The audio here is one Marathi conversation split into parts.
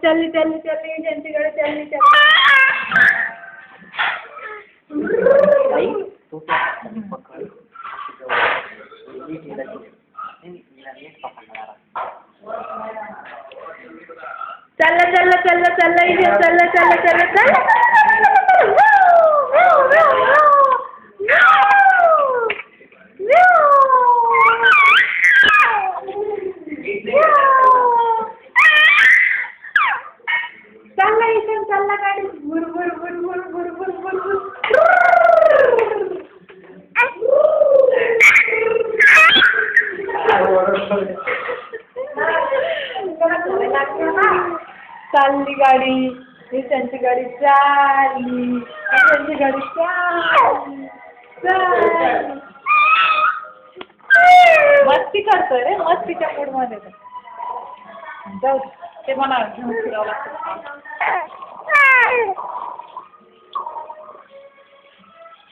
चालली चालली चालली त्यांच्याकडे चालली चालली चल चल चल चल इथे चल चल चल चल चालला इथे चालला गाडी भुर भुर भुर भुर भुर भुर भुर भुर चालली गाडी त्यांची गाडी चालली त्यांची गाडी चालली मस्ती करतोय रे मस्तीच्या मूड मध्ये जाऊ ते मला घेऊन फिरावं लागतं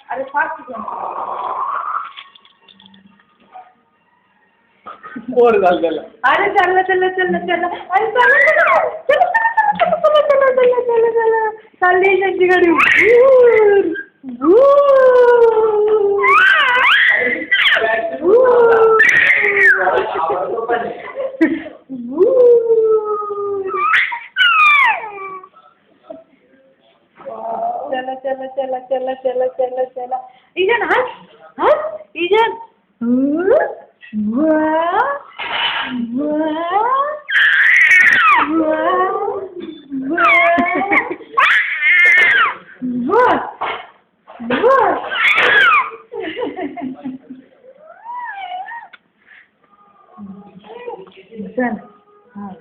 अरे फास्ट बोर झालेला अरे चाललं चाललं चाललं चाललं अरे चाललं चालली त्यांची गाडी चला चला चला चला चला चला चला इजन हस हस इजन चल हाँ